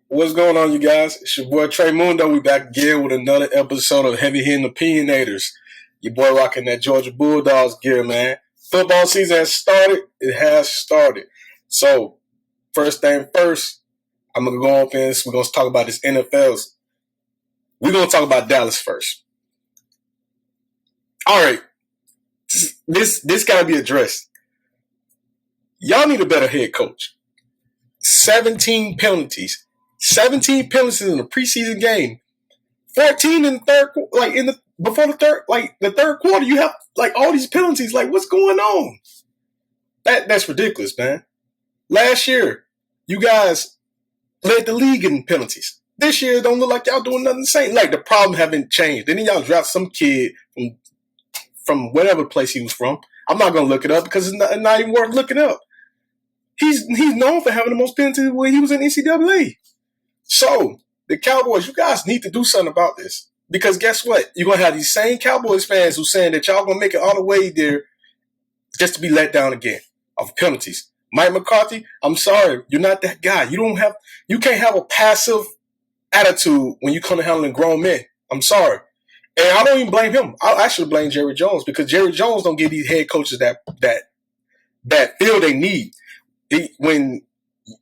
What's going on, you guys? It's your boy Trey Mundo. We back again with another episode of Hittin Opinionatorz. Your boy rocking that Georgia Bulldogs gear, man. Football season has started. It has started. So, first thing first, I'm going to go up in. We're going to talk about this NFL's. We're going to talk about Dallas first. All right. This got to be addressed. Y'all need a better head coach. 17 penalties. 17 penalties in a preseason game. 14 in the third, the third quarter, you have all these penalties. What's going on? That's ridiculous, man. Last year, you guys led the league in penalties. This year, it don't look like y'all doing nothing the same. The problem haven't changed. Then y'all draft some kid from whatever place he was from. I'm not gonna look it up because it's not even worth looking up. He's known for having the most penalties when he was in NCAA. So, the Cowboys, you guys need to do something about this. Because guess what? You're going to have these same Cowboys fans who saying that y'all going to make it all the way there just to be let down again of penalties. Mike McCarthy, I'm sorry. You're not that guy. You can't have a passive attitude when you come to handling grown men. I'm sorry. And I don't even blame him. I actually blame Jerry Jones because Jerry Jones don't give these head coaches that feel they need.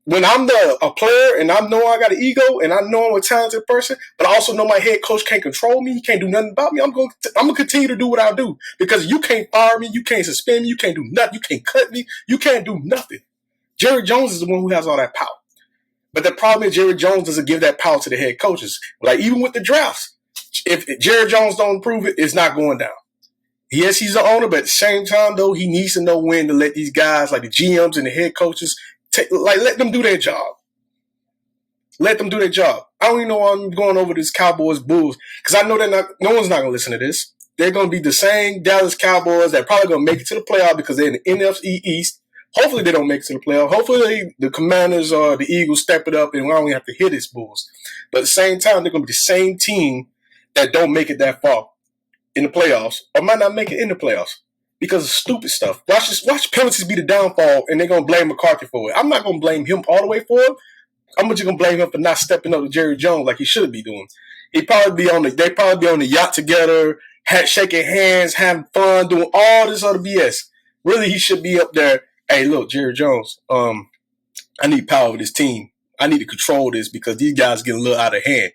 When I'm a player and I know I got an ego and I know I'm a talented person, but I also know my head coach can't control me, he can't do nothing about me, I'm going to continue to do what I do because you can't fire me, you can't suspend me, you can't do nothing, you can't cut me, you can't do nothing. Jerry Jones is the one who has all that power. But the problem is Jerry Jones doesn't give that power to the head coaches. Even with the drafts, if Jerry Jones don't improve it, it's not going down. Yes, he's the owner, but at the same time, though, he needs to know when to let these guys, like the GMs and the head coaches, let them do their job. Let them do their job. I don't even know why I'm going over this Cowboys Bulls because I know no one's not going to listen to this. They're going to be the same Dallas Cowboys that probably going to make it to the playoff because they're in the NFC East. Hopefully they don't make it to the playoff. Hopefully the Commanders or the Eagles step it up and we don't have to hit this Bulls. But at the same time, they're going to be the same team that don't make it that far in the playoffs or might not make it in the playoffs. Because of stupid stuff. Watch penalties be the downfall, and they're going to blame McCarthy for it. I'm not going to blame him all the way for it. I'm just going to blame him for not stepping up to Jerry Jones like he should be doing. They probably be on the yacht together, shaking hands, having fun, doing all this other BS. Really, he should be up there. Hey, look, Jerry Jones, I need power over this team. I need to control this because these guys getting a little out of hand.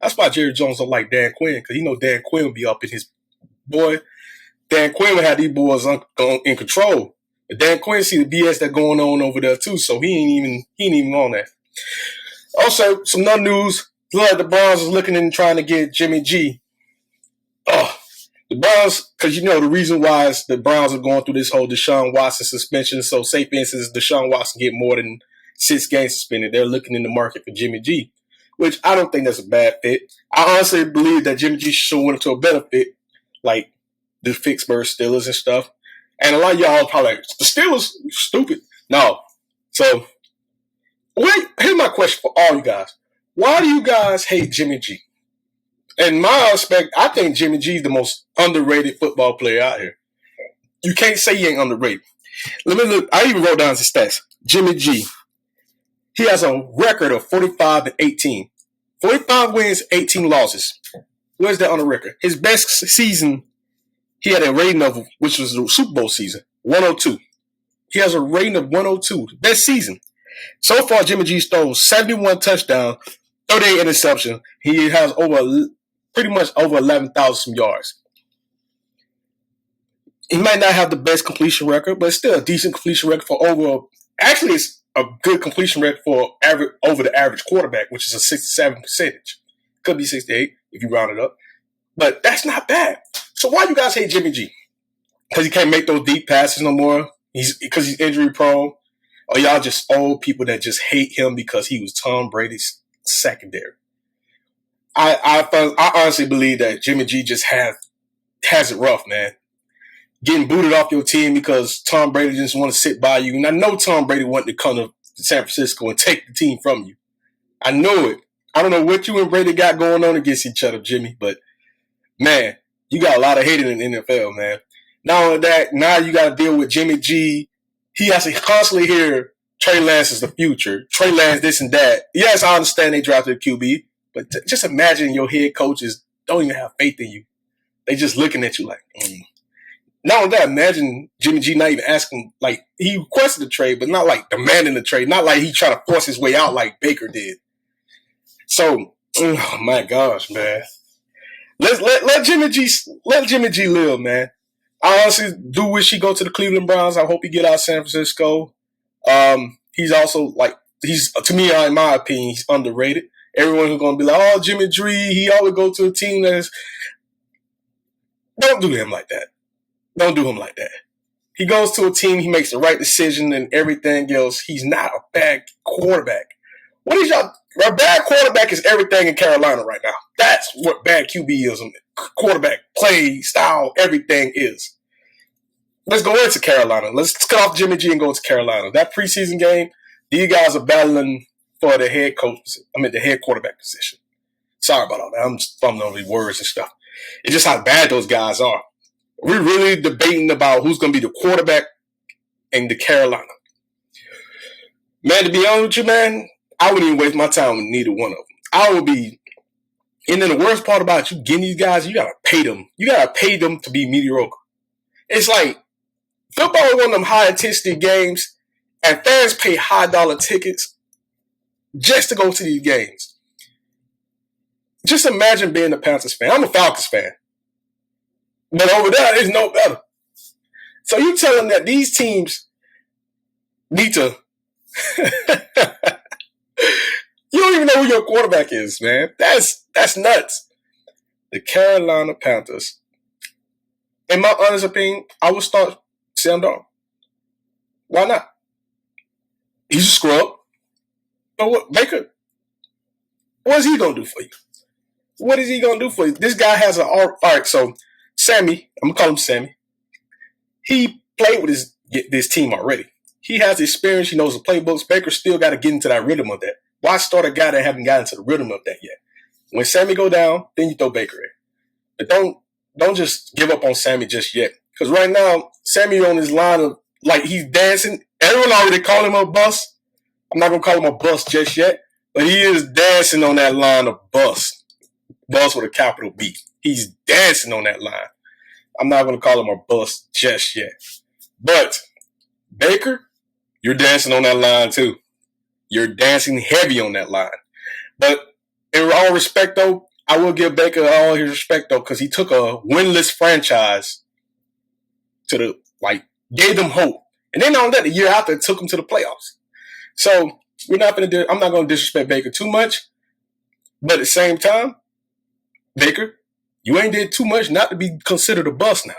That's why Jerry Jones don't like Dan Quinn because he know Dan Quinn will be up in his boy. Dan Quinn would have these boys in control. But Dan Quinn see the BS that's going on over there too, so he ain't even on that. Also, some other news. The Browns is looking and trying to get Jimmy G. The Browns, because the reason why is the Browns are going through this whole Deshaun Watson suspension. So say for instance, Deshaun Watson get more than 6 games suspended. They're looking in the market for Jimmy G, which I don't think that's a bad fit. I honestly believe that Jimmy G should went to a better fit, like the Pittsburgh Steelers and stuff. And a lot of y'all probably like, the Steelers, stupid. No. So, here's my question for all you guys. Why do you guys hate Jimmy G? In my respect, I think Jimmy G is the most underrated football player out here. You can't say he ain't underrated. Let me look. I even wrote down his stats. Jimmy G. He has a record of 45-18. 45 wins, 18 losses. Where's that on the record? His best season, he had a rating of, which was the Super Bowl season, 102. He has a rating of 102. Best season. So far, Jimmy G's thrown 71 touchdowns, 38 interceptions. He has pretty much over 11,000 yards. He might not have the best completion record, but it's still a decent completion record for actually, it's a good completion record for over the average quarterback, which is a 67%. Could be 68 if you round it up. But that's not bad. So why you guys hate Jimmy G? Because he can't make those deep passes no more? Because he's injury prone? Or y'all just old people that just hate him because he was Tom Brady's secondary? I honestly believe that Jimmy G just has it rough, man. Getting booted off your team because Tom Brady just want to sit by you. And I know Tom Brady wanted to come to San Francisco and take the team from you. I know it. I don't know what you and Brady got going on against each other, Jimmy, but man, you got a lot of haters in the NFL, man. Not only that, now you got to deal with Jimmy G. He has to constantly hear Trey Lance is the future. Trey Lance, this and that. Yes, I understand they drafted a QB, but just imagine your head coaches don't even have faith in you. They just looking at you like, Not only that, imagine Jimmy G not even asking, like, he requested the trade, but not like demanding the trade. Not like he trying to force his way out like Baker did. So, oh my gosh, man. Let Jimmy G live, man. I honestly do wish he go to the Cleveland Browns. I hope he get out of San Francisco. He's also to me, in my opinion, he's underrated. Everyone who's gonna be like, oh, Jimmy G, he always go to a team that's. Don't do him like that. Don't do him like that. He goes to a team, he makes the right decision and everything else. He's not a bad quarterback. What is y'all? A bad quarterback is everything in Carolina right now. That's what bad QBism, quarterback play style, everything is. Let's go into Carolina. Let's cut off Jimmy G and go to Carolina. That preseason game, these guys are battling for the head quarterback position. Sorry about all that. I'm just fumbling over these words and stuff. It's just how bad those guys are. We're really debating about who's going to be the quarterback in the Carolina. Man, to be honest with you, man, I wouldn't even waste my time with neither one of them. I would be, and then the worst part about you getting these guys, you got to pay them. You got to pay them to be mediocre. It's like football is one of them high-intensity games, and fans pay high-dollar tickets just to go to these games. Just imagine being a Panthers fan. I'm a Falcons fan. But over there, it's no better. So you tell them that these teams need to. You don't even know who your quarterback is, man. That's nuts. The Carolina Panthers. In my honest opinion, I would start Sam Darnold. Why not? He's a scrub. But what Baker? What is he gonna do for you? What is he gonna do for you? This guy has all right. So Sammy, I'm gonna call him Sammy. He played with this team already. He has experience. He knows the playbooks. Baker still got to get into that rhythm of that. Why start a guy that haven't gotten into the rhythm of that yet? When Sammy go down, then you throw Baker in. But don't just give up on Sammy just yet. Because right now, Sammy on his line of, like, he's dancing. Everyone already called him a bust. I'm not going to call him a bust just yet. But he is dancing on that line of bust. Bust with a capital B. He's dancing on that line. I'm not going to call him a bust just yet. But Baker, you're dancing on that line too. You're dancing heavy on that line. But in all respect, though, I will give Baker all his respect, though, because he took a winless franchise gave them hope. And then on that, the year after, it took them to the playoffs. So I'm not going to disrespect Baker too much. But at the same time, Baker, you ain't did too much not to be considered a bust now.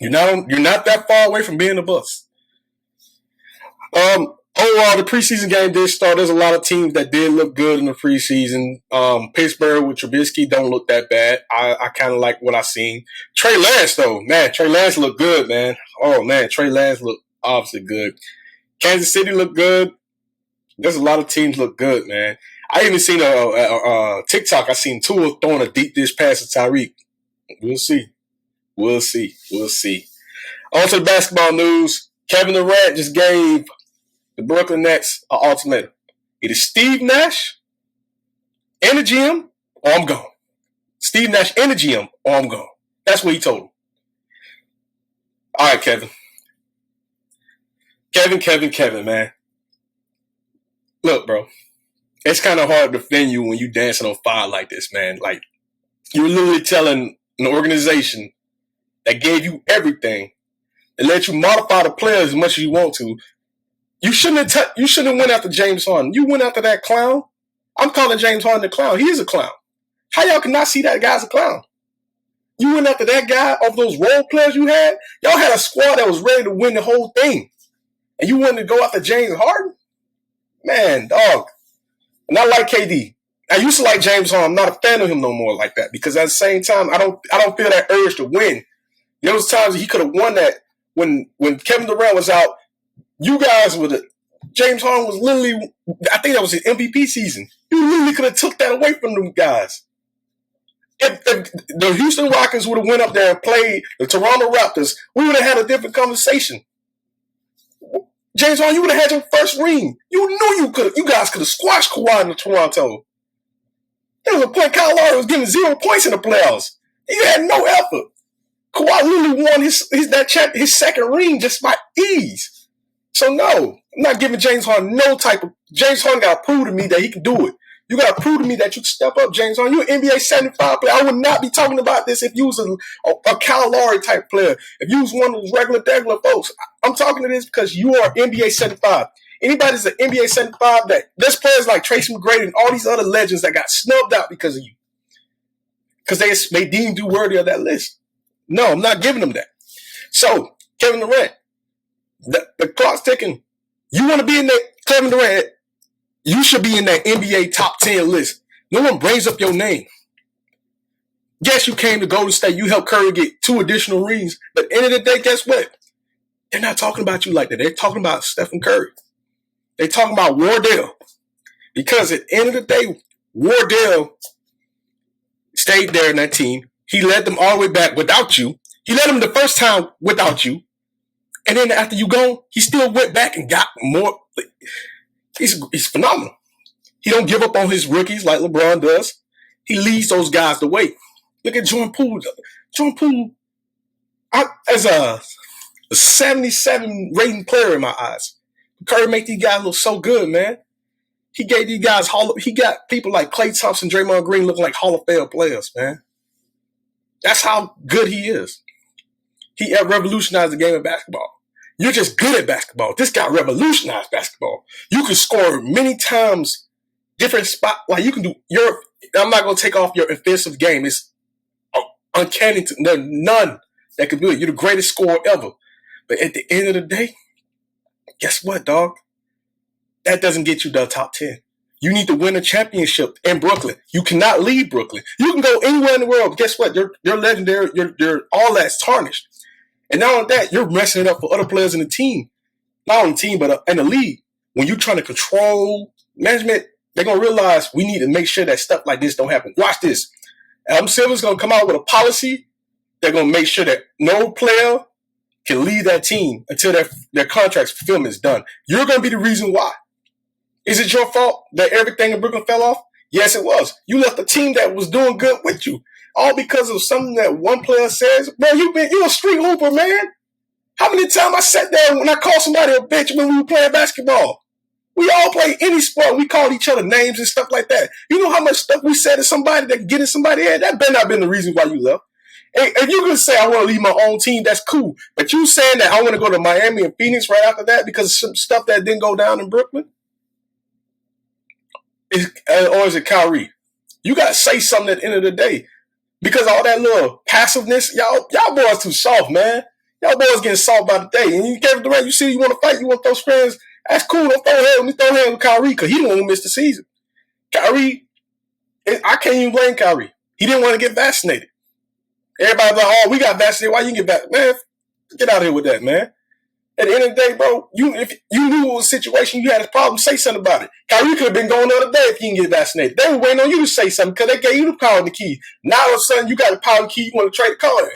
You're not that far away from being a bust. Overall, the preseason game did start. There's a lot of teams that did look good in the preseason. Pittsburgh with Trubisky don't look that bad. I kind of like what I seen. Trey Lance, though, man, Trey Lance looked good, man. Oh, man, Trey Lance looked obviously good. Kansas City looked good. There's a lot of teams look good, man. I even seen a TikTok. I seen Tua throwing a deep dish pass to Tyreek. We'll see. On to the basketball news. Kevin Durant just gave the Brooklyn Nets an ultimatum. Either Steve Nash in the gym or I'm gone. Steve Nash in the gym or I'm gone. That's what he told him. All right, Kevin. Kevin, man. Look, bro. It's kind of hard to defend you when you dancing on fire like this, man. Like, you're literally telling an organization that gave you everything and let you modify the players as much as you want to. You shouldn't have went after James Harden. You went after that clown. I'm calling James Harden a clown. He is a clown. How y'all cannot see that guy's a clown? You went after that guy of those role players you had. Y'all had a squad that was ready to win the whole thing. And you wanted to go after James Harden? Man, dog. And I like KD. I used to like James Harden. I'm not a fan of him no more like that because at the same time, I don't feel that urge to win. There was times he could have won that when Kevin Durant was out. You guys James Harden was literally, I think that was his MVP season. You literally could have took that away from them guys. If the Houston Rockets would have went up there and played the Toronto Raptors, we would have had a different conversation. James Harden, you would have had your first ring. You knew you guys could have squashed Kawhi in Toronto. There was a point Kyle Lowry was giving 0 points in the playoffs. He had no effort. Kawhi literally won his second ring just by ease. So no, I'm not giving James Harden no type of. James Harden got to prove to me that he can do it. You got to prove to me that you can step up, James Harden. You're an NBA 75 player. I would not be talking about this if you was a Kyle Lowry type player. If you was one of those regular folks. I'm talking to this because you are NBA 75. Anybody that's an NBA 75, there's players like Tracy McGrady and all these other legends that got snubbed out because of you. Because they deemed you worthy of that list. No, I'm not giving them that. So, Kevin Durant, the clock's ticking. You want to be in that, Kevin Durant, you should be in that NBA top 10 list. No one brings up your name. Yes, you came to Golden State. You helped Curry get 2 additional rings. But at the end of the day, guess what? They're not talking about you like that. They're talking about Stephen Curry. They're talking about Wardell. Because at the end of the day, Wardell stayed there in that team. He led them all the way back without you. He led them the first time without you. And then after you gone, he still went back and got more. He's phenomenal. He don't give up on his rookies like LeBron does. He leads those guys the way. Look at Jordan Poole. Jordan Poole, as a 77 rating player in my eyes. Curry make these guys look so good, man. He gave these guys he got people like Klay Thompson, Draymond Green looking like Hall of Fame players, man. That's how good he is. He revolutionized the game of basketball. You're just good at basketball. This guy revolutionized basketball. You can score many times, different spot. Like you can do I'm not gonna take off your offensive game. It's uncanny. There's none that can do it. You're the greatest scorer ever. But at the end of the day, guess what, dog? That doesn't get you to the top 10. You need to win a championship in Brooklyn. You cannot leave Brooklyn. You can go anywhere in the world. Guess what? You're legendary. You're all that's tarnished. And not only that, you're messing it up for other players in the team. Not on the team, but in the league. When you're trying to control management, they're going to realize we need to make sure that stuff like this don't happen. Watch this. Adam Silver's going to come out with a policy. They're going to make sure that no player can leave that team until their contract's fulfillment is done. You're going to be the reason why. Is it your fault that everything in Brooklyn fell off? Yes, it was. You left a team that was doing good with you. All because of something that one player says. Bro, you a street hooper, man. How many times I sat there when I called somebody a bitch when we were playing basketball? We all play any sport. We called each other names and stuff like that. You know how much stuff we said to somebody that get in somebody's head? That better not been the reason why you left. Hey, if you're going to say I want to leave my own team, that's cool. But you saying that I want to go to Miami and Phoenix right after that because of some stuff that didn't go down in Brooklyn? Or is it Kyrie? You got to say something at the end of the day. Because all that little passiveness, y'all boys too soft, man. Y'all boys getting soft by the day. And you Kevin Durant, you see you want to fight, you want to throw screens. That's cool. Don't throw hands. Let me throw hands with Kyrie because he didn't want to miss the season. Kyrie, I can't even blame Kyrie. He didn't want to get vaccinated. Everybody's like, oh, we got vaccinated. Why you get vaccinated? Man, get out of here with that, man. At the end of the day, bro, if you knew it was a situation, you had a problem, say something about it. Kyrie could have been going the other day if he didn't get vaccinated. They were waiting on you to say something because they gave you the power and the key. Now all of a sudden you got the power and key, you want to trade the car in.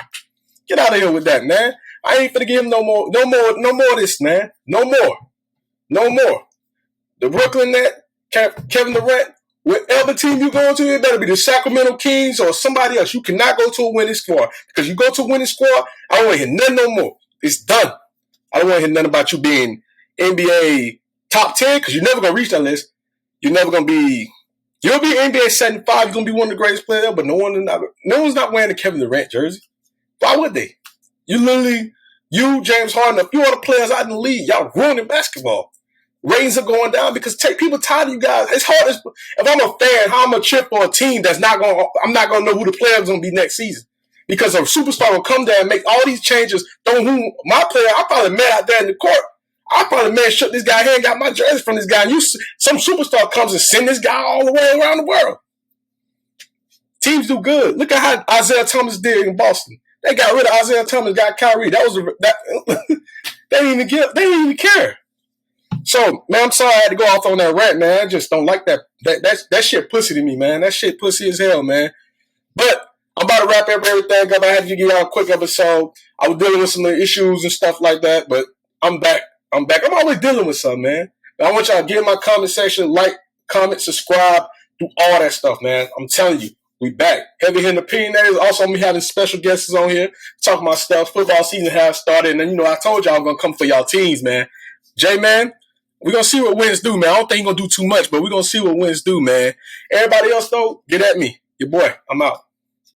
Get out of here with that, man. I ain't finna give him no more of this, man. No more. The Brooklyn Net, Kevin Durant, whatever team you going to, it better be the Sacramento Kings or somebody else. You cannot go to a winning squad. Because you go to a winning squad, I don't want to hear nothing no more. It's done. I don't want to hear nothing about you being NBA top 10 because you're never going to reach that list. You're never going to be – you'll be NBA 75. You're going to be one of the greatest players, but no one's not wearing the Kevin Durant jersey. Why would they? You, James Harden, a few other players out in the league, y'all ruining basketball. Ratings are going down because people tired of you guys. It's hard. If I'm a fan, how I'm a chip for a team I'm not going to know who the player is going to be next season. Because a superstar will come there and make all these changes. My player, I probably met out there in the court. I probably shook this guy hand, got my jersey from this guy. And some superstar comes and send this guy all the way around the world. Teams do good. Look at how Isaiah Thomas did in Boston. They got rid of Isaiah Thomas, got Kyrie. They didn't even care. So, man, I'm sorry I had to go off on that rant, man. I just don't like that. That shit pussy to me, man. That shit pussy as hell, man. But I'm about to wrap up everything up. I had to give y'all a quick episode. I was dealing with some issues and stuff like that, but I'm back. I'm back. I'm always dealing with something, man. I want y'all to get in my comment section, like, comment, subscribe, do all that stuff, man. I'm telling you, we back. Heavy Hittin Opinionatorz. Also, I'm having special guests on here talking about stuff. Football season has started, and then, you know, I told y'all I'm gonna come for y'all teams, man. Jay, man, we're gonna see what wins do, man. I don't think he's gonna do too much, but we're gonna see what wins do, man. Everybody else, though, get at me. Your boy, I'm out.